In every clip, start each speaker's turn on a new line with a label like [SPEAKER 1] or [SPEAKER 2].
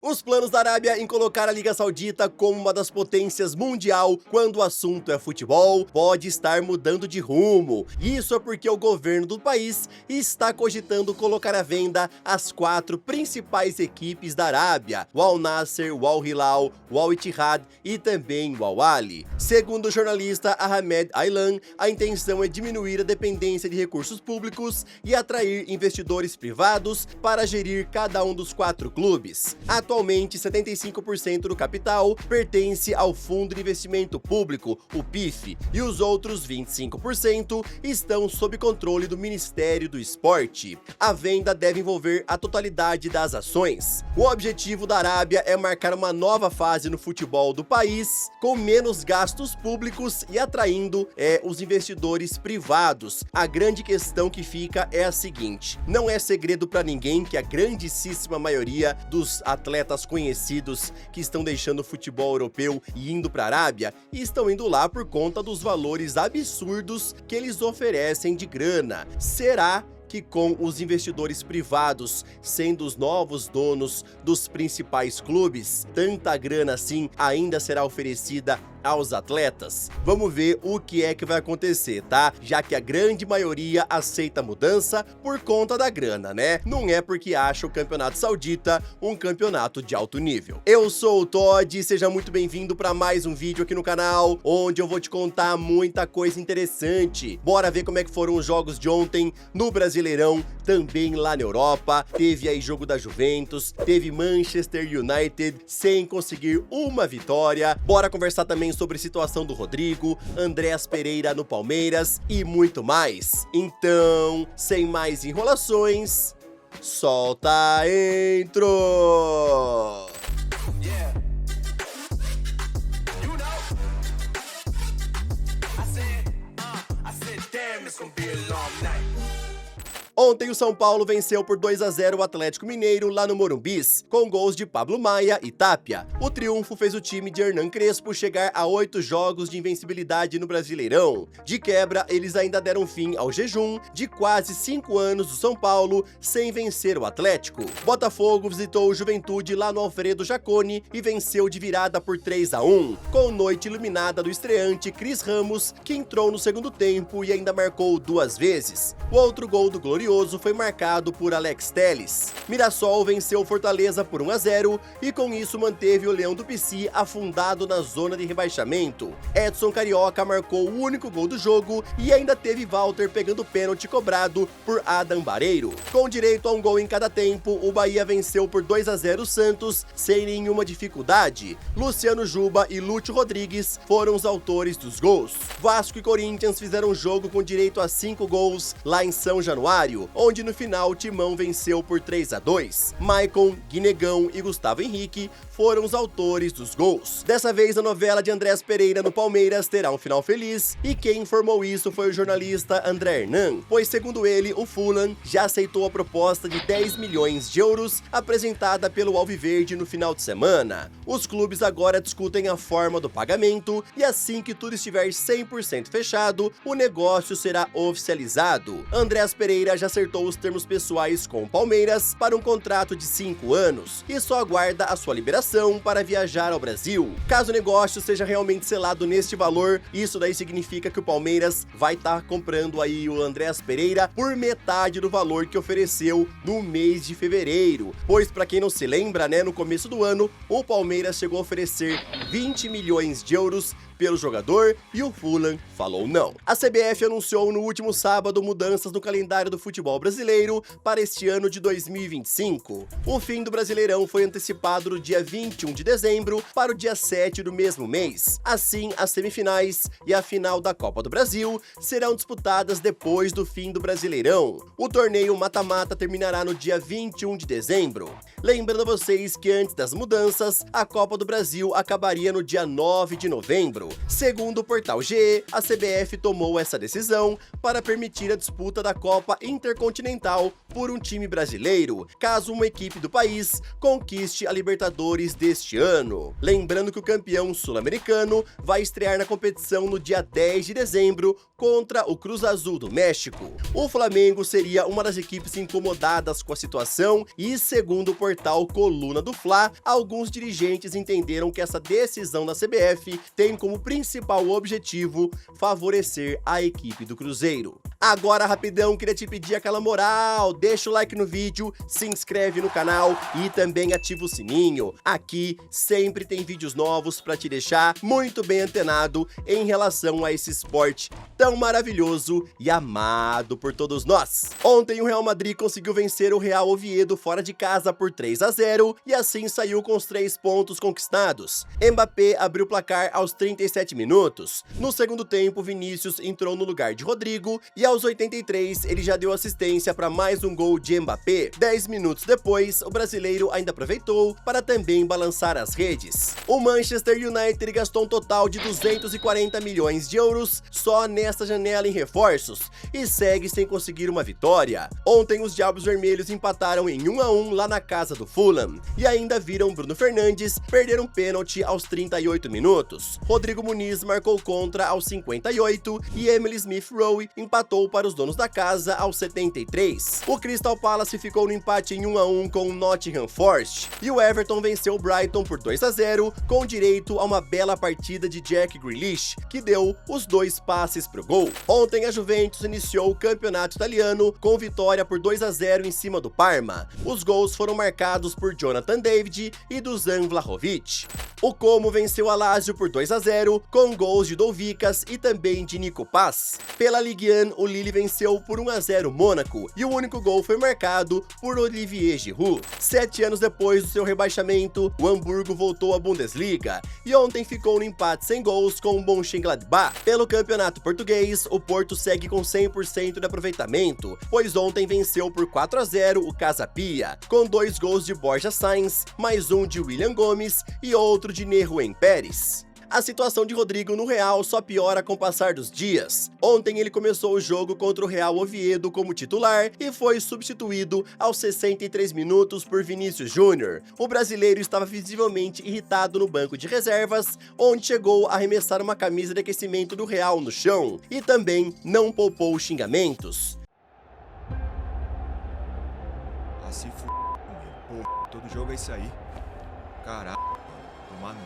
[SPEAKER 1] Os planos da Arábia em colocar a Liga Saudita como uma das potências mundial quando o assunto é futebol pode estar mudando de rumo. Isso é porque o governo do país está cogitando colocar à venda as 4 principais equipes da Arábia: o Al Nassr, o Al Hilal, o Al Ittihad e também o Al Ahly. Segundo o jornalista Ahmed Aylan, a intenção é diminuir a dependência de recursos públicos e atrair investidores privados para gerir cada um dos 4 clubes. Atualmente, 75% do capital pertence ao Fundo de Investimento Público, o PIF, e os outros 25% estão sob controle do Ministério do Esporte. A venda deve envolver a totalidade das ações. O objetivo da Arábia é marcar uma nova fase no futebol do país, com menos gastos públicos e atraindo os investidores privados. A grande questão que fica é a seguinte: não é segredo para ninguém que a grandíssima maioria dos atletas conhecidos que estão deixando o futebol europeu e indo para a Arábia, e estão indo lá por conta dos valores absurdos que eles oferecem de grana. Será que com os investidores privados sendo os novos donos dos principais clubes, tanta grana assim ainda será oferecida aos atletas? Vamos ver o que é que vai acontecer, tá? Já que a grande maioria aceita a mudança por conta da grana, né? Não é porque acha o campeonato saudita um campeonato de alto nível. Eu sou o Todd e seja muito bem-vindo para mais um vídeo aqui no canal, onde eu vou te contar muita coisa interessante. Bora ver como é que foram os jogos de ontem no Brasileirão, também lá na Europa. Teve aí jogo da Juventus, teve Manchester United sem conseguir uma vitória. Bora conversar também sobre a situação do Rodrigo, Andreas Pereira no Palmeiras e muito mais. Então, sem mais enrolações, solta a intro! Ontem o São Paulo venceu por 2-0 o Atlético Mineiro lá no Morumbis, com gols de Pablo Maia e Tapia. O triunfo fez o time de Hernan Crespo chegar a 8 jogos de invencibilidade no Brasileirão. De quebra, eles ainda deram fim ao jejum de quase 5 anos do São Paulo sem vencer o Atlético. Botafogo visitou o Juventude lá no Alfredo Jaconi e venceu de virada por 3-1, com noite iluminada do estreante Cris Ramos, que entrou no segundo tempo e ainda marcou 2 vezes. O outro gol do Glorioso foi marcado por Alex Telles. Mirassol venceu Fortaleza por 1-0 e com isso manteve o Leão do Pici afundado na zona de rebaixamento. Edson Carioca marcou o único gol do jogo e ainda teve Walter pegando pênalti cobrado por Adam Bareiro. Com direito a um gol em cada tempo, o Bahia venceu por 2-0 o Santos sem nenhuma dificuldade. Luciano Juba e Lúcio Rodrigues foram os autores dos gols. Vasco e Corinthians fizeram um jogo com direito a 5 gols lá em São Januário, onde no final o Timão venceu por 3-2. Maicon, Guinegão e Gustavo Henrique foram os autores dos gols. Dessa vez a novela de Andreas Pereira no Palmeiras terá um final feliz, e quem informou isso foi o jornalista André Hernan, pois segundo ele, o Fulham já aceitou a proposta de 10 milhões de euros apresentada pelo Alviverde no final de semana. Os clubes agora discutem a forma do pagamento e assim que tudo estiver 100% fechado, o negócio será oficializado. Andreas Pereira já acertou os termos pessoais com o Palmeiras para um contrato de 5 anos e só aguarda a sua liberação para viajar ao Brasil. Caso o negócio seja realmente selado neste valor, isso daí significa que o Palmeiras vai estar comprando aí o Andreas Pereira por metade do valor que ofereceu no mês de fevereiro. Pois para quem não se lembra, né, no começo do ano, o Palmeiras chegou a oferecer 20 milhões de euros pelo jogador e o Fulham falou não. A CBF anunciou no último sábado mudanças no calendário do futebol brasileiro para este ano de 2025. O fim do Brasileirão foi antecipado do dia 21 de dezembro para o dia 7 do mesmo mês. Assim, as semifinais e a final da Copa do Brasil serão disputadas depois do fim do Brasileirão. O torneio mata-mata terminará no dia 21 de dezembro. Lembrando a vocês que antes das mudanças, a Copa do Brasil acabaria no dia 9 de novembro. Segundo o portal GE, a CBF tomou essa decisão para permitir a disputa da Copa Intercontinental por um time brasileiro, caso uma equipe do país conquiste a Libertadores deste ano. Lembrando que o campeão sul-americano vai estrear na competição no dia 10 de dezembro contra o Cruz Azul do México. O Flamengo seria uma das equipes incomodadas com a situação e, segundo o portal Coluna do Fla, alguns dirigentes entenderam que essa decisão da CBF tem como principal objetivo favorecer a equipe do Cruzeiro. Agora, rapidão, queria te pedir aquela moral, deixa o like no vídeo, se inscreve no canal e também ativa o sininho. Aqui sempre tem vídeos novos para te deixar muito bem antenado em relação a esse esporte tão maravilhoso e amado por todos nós. Ontem o Real Madrid conseguiu vencer o Real Oviedo fora de casa por 3-0 e assim saiu com os 3 pontos conquistados. Mbappé abriu o placar aos 37 minutos. No segundo tempo, Vinícius entrou no lugar de Rodrigo e aos 83 ele já deu assistência para mais um gol de Mbappé. 10 minutos depois, o brasileiro ainda aproveitou para também balançar as redes. O Manchester United gastou um total de 240 milhões de euros só nesta janela em reforços e segue sem conseguir uma vitória. Ontem os Diabos Vermelhos empataram em 1-1 lá na casa do Fulham e ainda viram Bruno Fernandes perder um pênalti aos 38 minutos. Rodrigo Muniz marcou contra aos 58 e Emily Smith-Rowe empatou para os donos da casa aos 73. O Crystal Palace ficou no empate em 1-1 com o Nottingham Forest e o Everton venceu o Brighton por 2-0 com direito a uma bela partida de Jack Grealish, que deu os 2 passes pro gol. Ontem a Juventus iniciou o campeonato italiano com vitória por 2-0 em cima do Parma. Os gols foram marcados por Jonathan David e Dusan Vlahovic. O Como venceu a Lazio por 2-0 com gols de Douvikas e também de Nico Paz. Pela Ligue 1, o Lille venceu por 1-0 o Mônaco e o único gol foi marcado por Olivier Giroud. 7 anos depois do seu rebaixamento, o Hamburgo voltou à Bundesliga e ontem ficou no empate sem gols com o Mönchengladbach. Pelo campeonato português, o Porto segue com 100% de aproveitamento, pois ontem venceu por 4-0 o Casa Pia, com 2 gols de Borja Sainz, mais um de William Gomes e outro de Neruen Pérez. A situação de Rodrigo no Real só piora com o passar dos dias. Ontem ele começou o jogo contra o Real Oviedo como titular e foi substituído aos 63 minutos por Vinícius Júnior. O brasileiro estava visivelmente irritado no banco de reservas, onde chegou a arremessar uma camisa de aquecimento do Real no chão e também não poupou xingamentos.
[SPEAKER 2] Ah, se f... Pô, todo jogo é isso aí. Caralho, mano.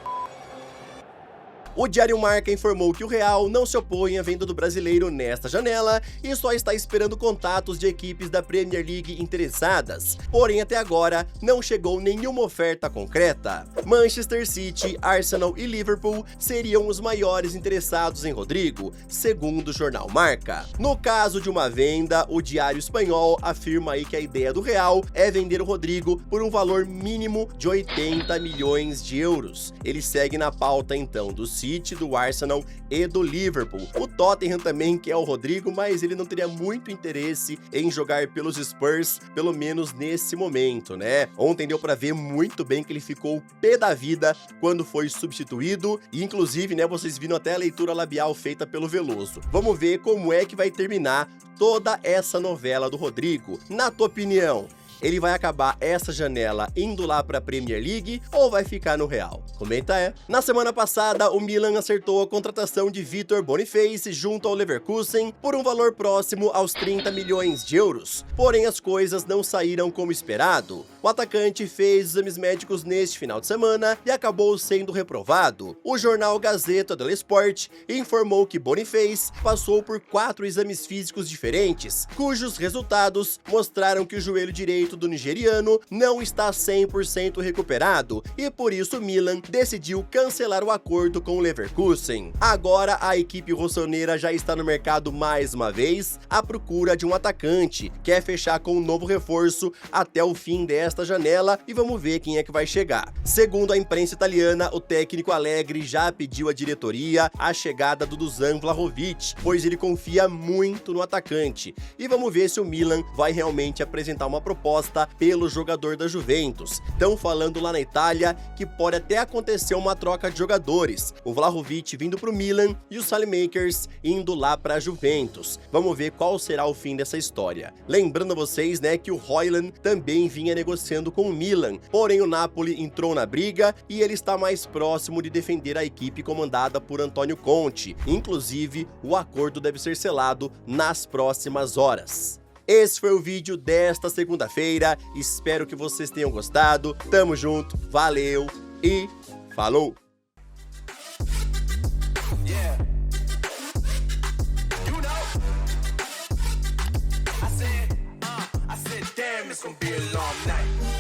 [SPEAKER 1] O Diário Marca informou que o Real não se opõe à venda do brasileiro nesta janela e só está esperando contatos de equipes da Premier League interessadas, porém até agora não chegou nenhuma oferta concreta. Manchester City, Arsenal e Liverpool seriam os maiores interessados em Rodrigo, segundo o jornal Marca. No caso de uma venda, o Diário Espanhol afirma aí que a ideia do Real é vender o Rodrigo por um valor mínimo de 80 milhões de euros. Ele segue na pauta então do City, do Arsenal e do Liverpool. O Tottenham também quer o Rodrigo, mas ele não teria muito interesse em jogar pelos Spurs, pelo menos nesse momento, né? Ontem deu pra ver muito bem que ele ficou pé da vida quando foi substituído e inclusive, né, vocês viram até a leitura labial feita pelo Veloso. Vamos ver como é que vai terminar toda essa novela do Rodrigo. Na tua opinião, ele vai acabar essa janela indo lá para a Premier League ou vai ficar no Real? Comenta aí. Na semana passada, o Milan acertou a contratação de Victor Boniface junto ao Leverkusen por um valor próximo aos 30 milhões de euros. Porém, as coisas não saíram como esperado. O atacante fez exames médicos neste final de semana e acabou sendo reprovado. O jornal Gazeta dello Sport informou que Boniface passou por 4 exames físicos diferentes, cujos resultados mostraram que o joelho direito do nigeriano não está 100% recuperado e por isso o Milan decidiu cancelar o acordo com o Leverkusen. Agora a equipe rossoneira já está no mercado mais uma vez à procura de um atacante, quer fechar com um novo reforço até o fim desta janela e vamos ver quem é que vai chegar. Segundo a imprensa italiana, o técnico Allegri já pediu à diretoria a chegada do Dusan Vlahovic, pois ele confia muito no atacante. E vamos ver se o Milan vai realmente apresentar uma proposta proposta pelo jogador da Juventus. Estão falando lá na Itália que pode até acontecer uma troca de jogadores, o Vlahovic vindo para o Milan e o Saelemaekers indo lá para a Juventus. Vamos ver qual será o fim dessa história. Lembrando a vocês, né, que o Højlund também vinha negociando com o Milan, porém o Napoli entrou na briga e ele está mais próximo de defender a equipe comandada por Antônio Conte. Inclusive, o acordo deve ser selado nas próximas horas. Esse foi o vídeo desta segunda-feira, espero que vocês tenham gostado. Tamo junto, valeu e falou!
[SPEAKER 3] It's gonna be a long night.